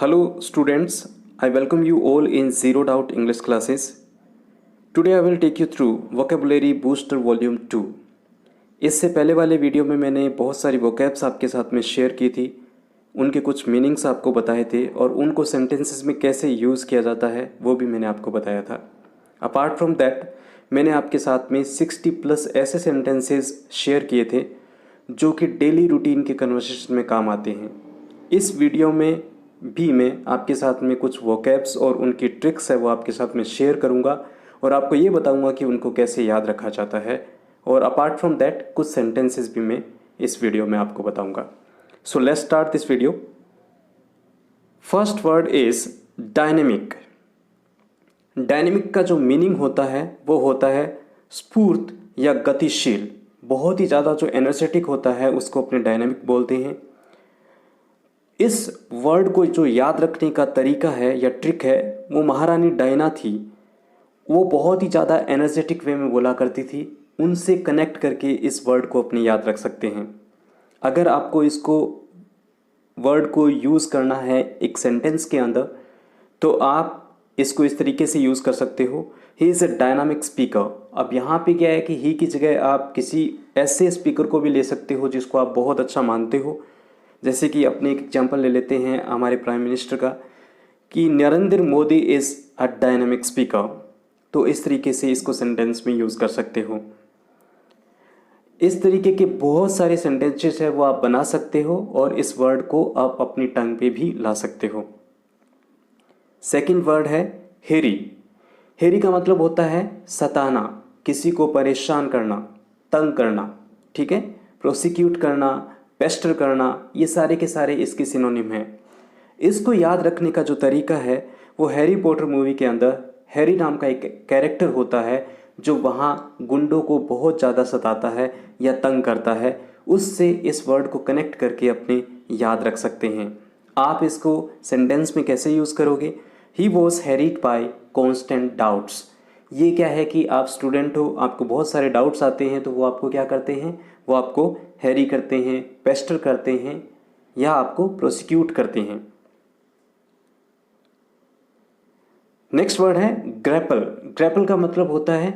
Hello students, I welcome you all in Zero Doubt English classes. Today I will take you through Vocabulary Booster Volume 2. इससे पहले वाले video में मैंने बहुत सारी vocabs आपके साथ में शेयर की थी, उनके कुछ मीनिंग्स आपको बताए थे और उनको सेंटेंसेस में कैसे यूज़ किया जाता है वो भी मैंने आपको बताया था. अपार्ट फ्रॉम दैट मैंने आपके साथ में 60+ ऐसे सेंटेंसेस शेयर किए थे जो कि डेली रूटीन के कन्वर्सेशन में काम आते हैं. इस वीडियो में भी मैं आपके साथ में कुछ वोकैब्स और उनकी ट्रिक्स है वो आपके साथ में शेयर करूंगा और आपको ये बताऊंगा कि उनको कैसे याद रखा जाता है. और अपार्ट फ्रॉम दैट कुछ सेंटेंसेस भी मैं इस वीडियो में आपको बताऊंगा. So let's start this video. First word is dynamic. Dynamic का जो मीनिंग होता है वो होता है स्फूर्त या गतिशील. बहुत ही ज़्यादा जो एनर्जेटिक होता है उसको अपने डायनेमिक बोलते हैं. इस वर्ड को जो याद रखने का तरीका है या ट्रिक है वो महारानी डायना थी. वो बहुत ही ज़्यादा एनर्जेटिक वे में बोला करती थी. उनसे कनेक्ट करके इस वर्ड को अपने याद रख सकते हैं. अगर आपको इसको वर्ड को यूज़ करना है एक सेंटेंस के अंदर तो आप इसको इस तरीके से यूज़ कर सकते हो. He is a dynamic speaker. अब यहाँ पे क्या है कि ही की जगह आप किसी ऐसे स्पीकर को भी ले सकते हो जिसको आप बहुत अच्छा मानते हो. जैसे कि अपने एक एग्जाम्पल ले लेते हैं हमारे प्राइम मिनिस्टर का कि Narendra Modi is a dynamic speaker. तो इस तरीके से इसको सेंटेंस में यूज़ कर सकते हो. इस तरीके के बहुत सारे सेंटेंसेस है वो आप बना सकते हो और इस वर्ड को आप अपनी टंग पे भी ला सकते हो. सेकंड वर्ड है हेरी. हेरी का मतलब होता है सताना, किसी को परेशान करना, तंग करना. ठीक है, प्रोसिक्यूट करना, पेस्टर करना, ये सारे के सारे इसके सिनोनिम हैं. इसको याद रखने का जो तरीका है वो हैरी पॉटर मूवी के अंदर हैरी नाम का एक कैरेक्टर होता है जो वहाँ गुंडों को बहुत ज़्यादा सताता है या तंग करता है. उससे इस वर्ड को कनेक्ट करके अपने याद रख सकते हैं. आप इसको सेंटेंस में कैसे यूज़ करोगे? He was harried by constant doubts. ये क्या है कि आप स्टूडेंट हो, आपको बहुत सारे डाउट्स आते हैं तो वो आपको क्या करते हैं, वो आपको हैरी करते हैं, पेस्टर करते हैं या आपको प्रोसिक्यूट करते हैं. नेक्स्ट वर्ड है ग्रैपल. ग्रैपल का मतलब होता है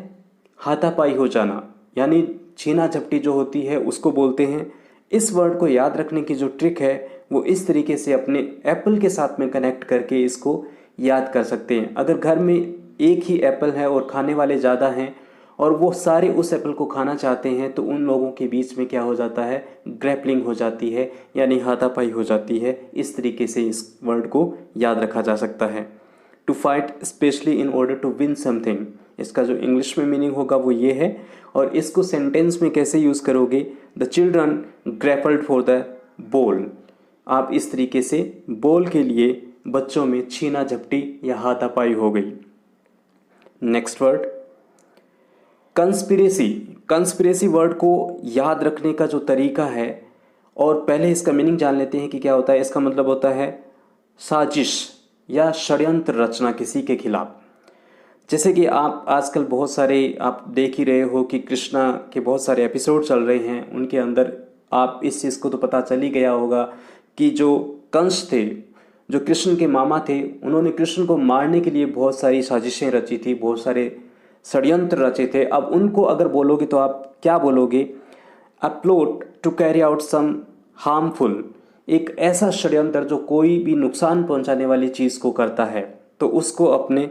हाथापाई हो जाना, यानी छीना झपटी जो होती है उसको बोलते हैं. इस वर्ड को याद रखने की जो ट्रिक है वो इस तरीके से अपने एप्पल के साथ में कनेक्ट करके इसको याद कर सकते हैं. अगर घर में एक ही एप्पल है और खाने वाले ज़्यादा हैं और वो सारे उस एप्पल को खाना चाहते हैं तो उन लोगों के बीच में क्या हो जाता है, ग्रैपलिंग हो जाती है, यानी हाथापाई हो जाती है. इस तरीके से इस वर्ड को याद रखा जा सकता है. To fight specially in order to win something, इसका जो इंग्लिश में मीनिंग होगा वो ये है. और इसको सेंटेंस में कैसे यूज़ करोगे? The children grappled for the ball. आप इस तरीके से बॉल के लिए बच्चों में छीना झपटी या हाथापाई हो गई. Next word conspiracy. Conspiracy word को याद रखने का जो तरीका है, और पहले इसका मीनिंग जान लेते हैं कि क्या होता है. इसका मतलब होता है साजिश या षड्यंत्र रचना किसी के खिलाफ. जैसे कि आप आजकल बहुत सारे आप देख ही रहे हो कि कृष्णा के बहुत सारे एपिसोड चल रहे हैं. उनके अंदर आप इस चीज़ को तो पता चल ही गया होगा कि जो कंस थे, जो कृष्ण के मामा थे, उन्होंने कृष्ण को मारने के लिए बहुत सारी साजिशें रची थी, बहुत सारे षड्यंत्र रचे थे. अब उनको अगर बोलोगे तो आप क्या बोलोगे? A plot to carry out some harmful. एक ऐसा षड्यंत्र जो कोई भी नुकसान पहुंचाने वाली चीज़ को करता है. तो उसको अपने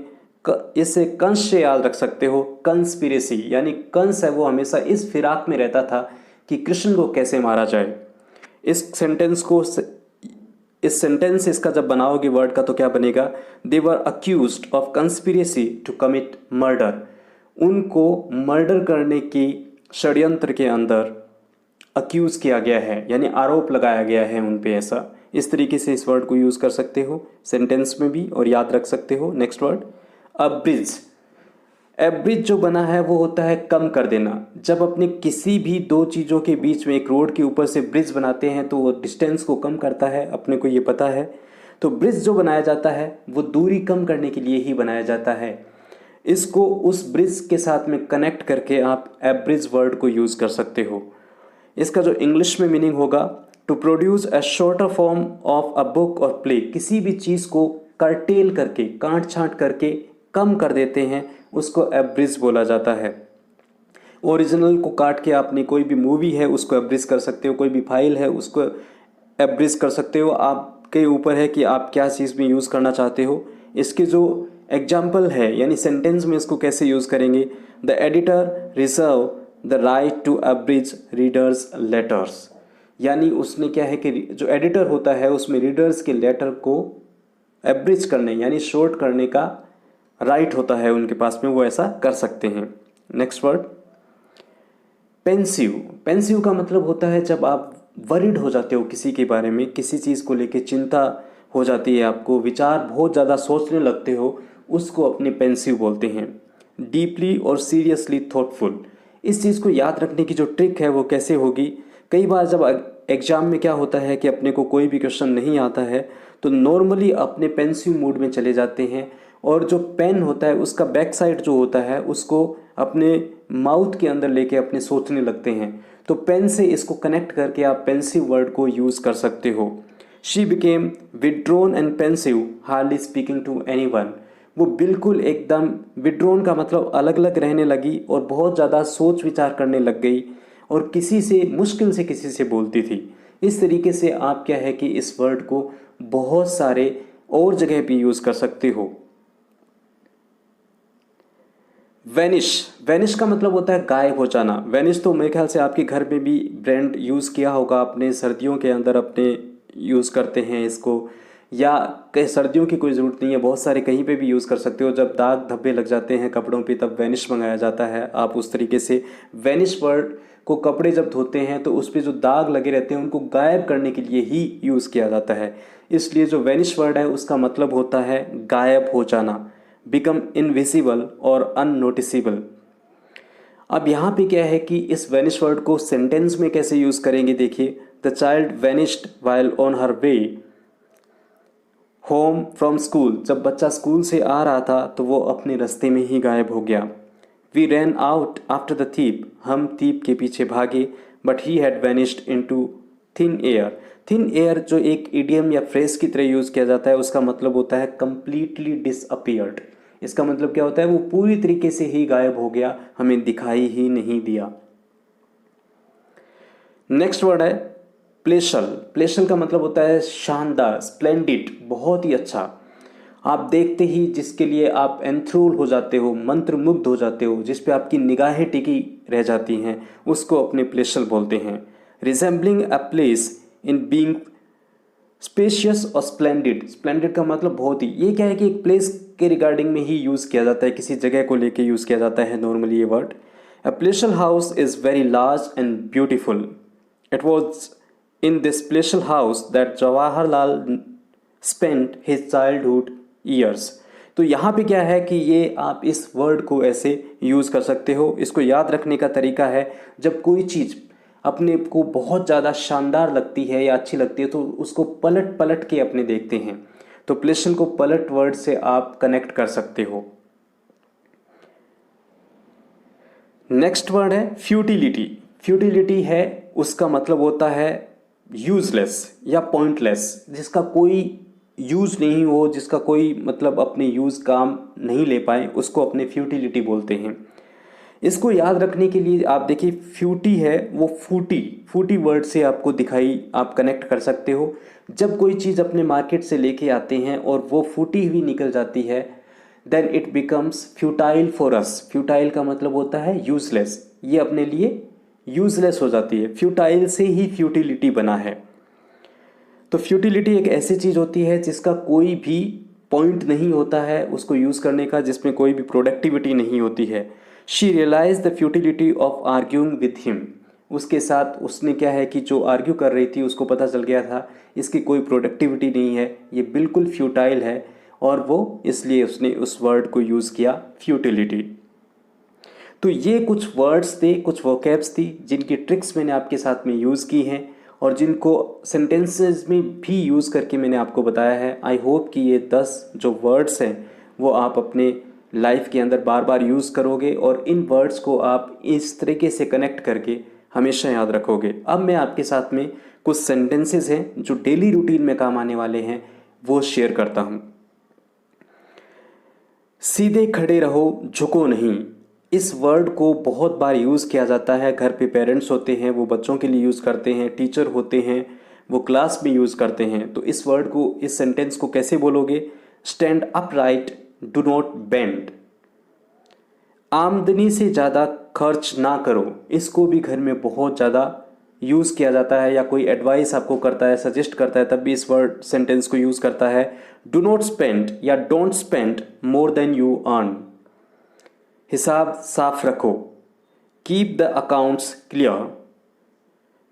इससे कंस से याद रख सकते हो. कंस्पिरेसी यानी कंस है वो हमेशा इस फिराक में रहता था कि कृष्ण को कैसे मारा जाए. इस सेंटेंस इसका जब बनाओगे वर्ड का तो क्या बनेगा? They were accused of conspiracy to commit murder. उनको मर्डर करने की षड्यंत्र के अंदर अक्यूज किया गया है, यानी आरोप लगाया गया है उन पे ऐसा. इस तरीके से इस वर्ड को यूज़ कर सकते हो सेंटेंस में भी और याद रख सकते हो. Next word abridge. एब्रिज जो बना है वो होता है कम कर देना. जब अपने किसी भी दो चीज़ों के बीच में एक रोड के ऊपर से ब्रिज बनाते हैं तो वो डिस्टेंस को कम करता है, अपने को ये पता है. तो ब्रिज जो बनाया जाता है वो दूरी कम करने के लिए ही बनाया जाता है. इसको उस ब्रिज के साथ में कनेक्ट करके आप एब्रिज वर्ड को यूज़ कर सकते हो. इसका जो इंग्लिश में मीनिंग होगा to produce a shorter form of a book और प्ले, किसी भी चीज़ को कर्टेल करके, काट छांट करके कम कर देते हैं, उसको एब्रिज बोला जाता है। ओरिजिनल को काट के आपने कोई भी मूवी है उसको एब्रिज कर सकते हो, कोई भी फाइल है उसको एब्रिज कर सकते हो, आपके ऊपर है कि आप क्या चीज़ में यूज़ करना चाहते हो। इसके जो एग्जाम्पल है यानी सेंटेंस में इसको कैसे यूज़ करेंगे, the editor reserve the right to abridge readers letters, यानी उसने क्या है कि जो एडिटर होता है उसमें रीडर्स के लेटर को एब्रिज करने यानी शॉर्ट करने का राइट होता है उनके पास में, वो ऐसा कर सकते हैं। Next word pensive. पेंसिव का मतलब होता है जब आप वरिड हो जाते हो किसी के बारे में, किसी चीज़ को लेके चिंता हो जाती है आपको, विचार बहुत ज़्यादा सोचने लगते हो, उसको अपने पेंसिव बोलते हैं। डीपली और सीरियसली थॉटफुल, इस चीज़ को याद रखने की जो ट्रिक है वो कैसे होगी, कई बार जब एग्ज़ाम में क्या होता है कि अपने को कोई भी क्वेश्चन नहीं आता है तो नॉर्मली अपने पेंसिव मूड में चले जाते हैं और जो पेन होता है उसका बैक साइड जो होता है उसको अपने माउथ के अंदर लेके अपने सोचने लगते हैं। तो पेन से इसको कनेक्ट करके आप पेंसिव वर्ड को यूज़ कर सकते हो। She became withdrawn and pensive hardly speaking to anyone, वो बिल्कुल एकदम विड्रोन का मतलब अलग अलग रहने लगी और बहुत ज़्यादा सोच विचार करने लग गई और किसी से मुश्किल से किसी से बोलती थी। इस तरीके से आप क्या है कि इस वर्ड को बहुत सारे और जगह भी यूज़ कर सकते हो। वैनिश, वैनिश का मतलब होता है गायब हो जाना। वैनिश तो मेरे ख्याल से आपके घर में भी ब्रांड यूज़ किया होगा, अपने सर्दियों के अंदर अपने यूज़ करते हैं इसको, या कई सर्दियों की कोई ज़रूरत नहीं है, बहुत सारे कहीं पे भी यूज़ कर सकते हो। जब दाग धब्बे लग जाते हैं कपड़ों पे तब वैनिश मंगाया जाता है, आप उस तरीके से वैनिश वर्ड को कपड़े जब धोते हैं तो उस पर जो दाग लगे रहते हैं उनको गायब करने के लिए ही यूज़ किया जाता है। इसलिए जो वैनिश वर्ड है उसका मतलब होता है गायब हो जाना, बिकम इनविजिबल और अननोटिसेबल। अब यहाँ पे क्या है कि इस वैनिश वर्ड को सेंटेंस में कैसे यूज़ करेंगे, देखिए, the child vanished while on her way home from school, जब बच्चा स्कूल से आ रहा था तो वो अपने रास्ते में ही गायब हो गया। We ran out after the thief, हम थीप के पीछे भागे, but he had vanished into thin air. Thin air जो एक इडियम या फ्रेज की तरह यूज़ किया जाता है उसका मतलब होता है कंप्लीटली डिसअपियर्ड। इसका मतलब क्या होता है, वो पूरी तरीके से ही गायब हो गया, हमें दिखाई ही नहीं दिया। नेक्स्ट वर्ड है प्लेशल। प्लेशल का मतलब होता है शानदार, स्प्लेंडिड, बहुत ही अच्छा। आप देखते ही जिसके लिए आप एंथ्रोल हो जाते हो, मंत्रमुग्ध हो जाते हो, जिस पे आपकी निगाहें टिकी रह जाती हैं, उसको अपने प्लेशल बोलते हैं। Resembling a place in being spacious और स्प्लेंडिड। स्प्लेंडिड का मतलब बहुत ही, ये क्या है कि एक प्लेस के रिगार्डिंग में ही यूज़ किया जाता है, किसी जगह को लेके यूज़ किया जाता है नॉर्मली ये word. A palatial house is very large and beautiful. It was in this palatial house that Jawaharlal spent his childhood years. तो यहाँ पे क्या है कि ये आप इस वर्ड को ऐसे यूज़ कर सकते हो। इसको याद रखने का तरीका है, जब कोई चीज़ अपने को बहुत ज़्यादा शानदार लगती है या अच्छी लगती है तो उसको पलट पलट के अपने देखते हैं, तो प्लेशल को पलट वर्ड से आप कनेक्ट कर सकते हो। नेक्स्ट वर्ड है फ्यूटिलिटी। फ्यूटिलिटी है, उसका मतलब होता है यूजलेस या पॉइंटलेस, जिसका कोई यूज़ नहीं हो, जिसका कोई मतलब अपने यूज़ काम नहीं ले पाए, उसको अपने फ्यूटिलिटी बोलते हैं। इसको याद रखने के लिए आप देखिए, फ्यूटी है वो फूटी, फूटी वर्ड से आपको दिखाई, आप कनेक्ट कर सकते हो। जब कोई चीज़ अपने मार्केट से लेके आते हैं और वो फूटी हुई निकल जाती है, then it becomes futile for us. Futile का मतलब होता है यूजलेस, ये अपने लिए यूजलेस हो जाती है। फ्यूटाइल से ही फ्यूटिलिटी बना है। तो फ्यूटिलिटी एक ऐसी चीज़ होती है जिसका कोई भी पॉइंट नहीं होता है उसको यूज़ करने का, जिसमें कोई भी प्रोडक्टिविटी नहीं होती है। She realise the futility of arguing with him. उसके साथ उसने क्या है कि जो आर्ग्यू कर रही थी उसको पता चल गया था इसकी कोई प्रोडक्टिविटी नहीं है, ये बिल्कुल फ्यूटाइल है, और वो इसलिए उसने उस वर्ड को यूज़ किया फ्यूटिलिटी। तो ये कुछ वर्ड्स थे, कुछ वोकैब्स थी जिनकी ट्रिक्स मैंने आपके साथ में यूज़ की हैं और जिनको सेंटेंसेस में भी यूज़ करके मैंने आपको बताया है। आई होप कि ये 10 जो वर्ड्स हैं वो आप अपने लाइफ के अंदर बार बार यूज़ करोगे और इन वर्ड्स को आप इस तरीके से कनेक्ट करके हमेशा याद रखोगे। अब मैं आपके साथ में कुछ सेंटेंसेस हैं जो डेली रूटीन में काम आने वाले हैं, वो शेयर करता हूँ। सीधे खड़े रहो, झुको नहीं। इस वर्ड को बहुत बार यूज़ किया जाता है। घर पे पेरेंट्स होते हैं, वो बच्चों के लिए यूज़ करते हैं, टीचर होते हैं, वो क्लास में यूज़ करते हैं। तो इस वर्ड को, इस सेंटेंस को कैसे बोलोगे? Stand upright, do not bend. आमदनी से ज़्यादा खर्च ना करो। इसको भी घर में बहुत ज़्यादा यूज़ किया जाता है, या कोई एडवाइस आपको करता है, सजेस्ट करता है, तब भी इस वर्ड सेंटेंस को यूज़ करता है। डू नॉट स्पेंड या don't spend more than you earn. हिसाब साफ रखो। Keep the accounts clear.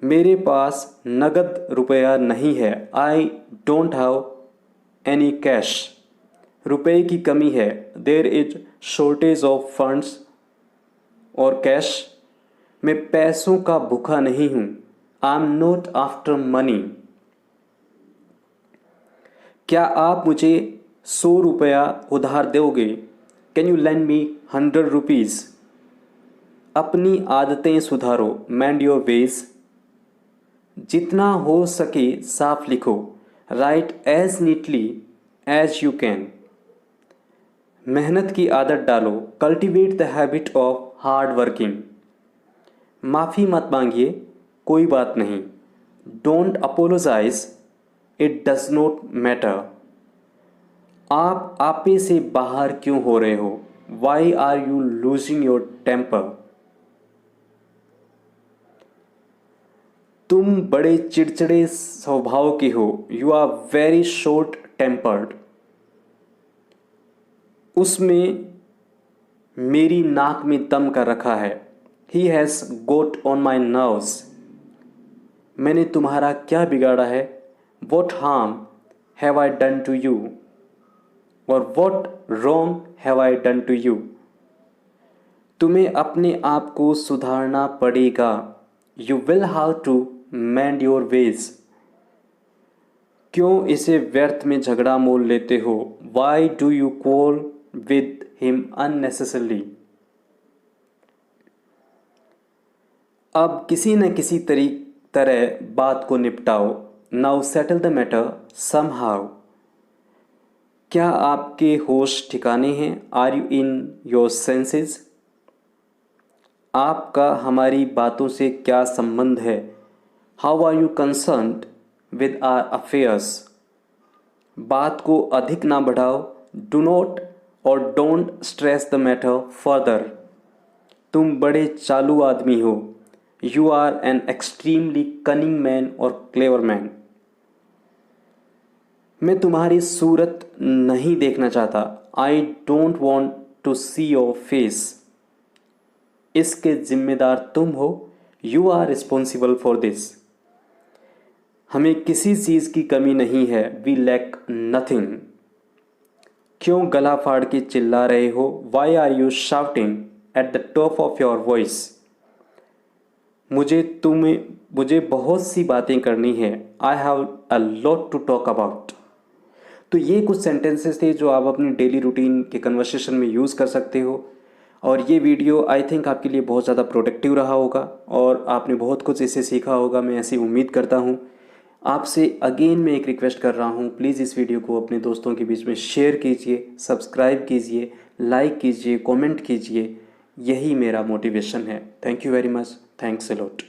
मेरे पास नगद रुपया नहीं है। I don't have any cash. रुपए की कमी है। There is shortage of funds और कैश। मैं पैसों का भूखा नहीं हूं। I am not after money. क्या आप मुझे 100 रुपया उधार दोगे? Can you lend me 100 rupees? अपनी आदतें सुधारो। मेंड योर वेज। जितना हो सके साफ लिखो। Write as neatly as you can. मेहनत की आदत डालो। Cultivate the habit of hard working. माफ़ी मत मांगिए, कोई बात नहीं। Don't apologise, it does not matter. आप आपे से बाहर क्यों हो रहे हो? Why are you losing your temper? तुम बड़े चिड़चिड़े स्वभाव के हो। You are very short tempered. उसमें मेरी नाक में दम कर रखा है। He has got on my nerves. मैंने तुम्हारा क्या बिगाड़ा है? What harm have I done to you? और what wrong have I done to you? तुम्हें अपने आप को सुधारना पड़ेगा। You will have to mend your ways. क्यों इसे व्यर्थ में झगड़ा मोल लेते हो? Why do you quarrel with him unnecessarily? अब किसी न किसी तरह बात को निपटाओ। Now settle the matter somehow. क्या आपके होश ठिकाने हैं? Are you in your senses? आपका हमारी बातों से क्या संबंध है? How are you concerned with our affairs? बात को अधिक ना बढ़ाओ। डू नॉट और don't stress the matter further. तुम बड़े चालू आदमी हो। You are an extremely cunning man और क्लेवर मैन। मैं तुम्हारी सूरत नहीं देखना चाहता। I don't want to see your face. इसके जिम्मेदार तुम हो। You are responsible for this. हमें किसी चीज़ की कमी नहीं है। We lack nothing. क्यों गला फाड़ के चिल्ला रहे हो? Why are you shouting at the top of your voice? मुझे बहुत सी बातें करनी है। I have a lot to talk about. तो ये कुछ सेंटेंसेस थे जो आप अपनी डेली रूटीन के कन्वर्सेशन में यूज़ कर सकते हो। और ये वीडियो आई थिंक आपके लिए बहुत ज़्यादा प्रोडक्टिव रहा होगा और आपने बहुत कुछ इससे सीखा होगा, मैं ऐसी उम्मीद करता हूँ। आपसे अगेन मैं एक रिक्वेस्ट कर रहा हूँ, प्लीज़ इस वीडियो को अपने दोस्तों के बीच में शेयर कीजिए, सब्सक्राइब कीजिए, लाइक कीजिए, कमेंट कीजिए। यही मेरा मोटिवेशन है। Thank you very much. Thanks a lot.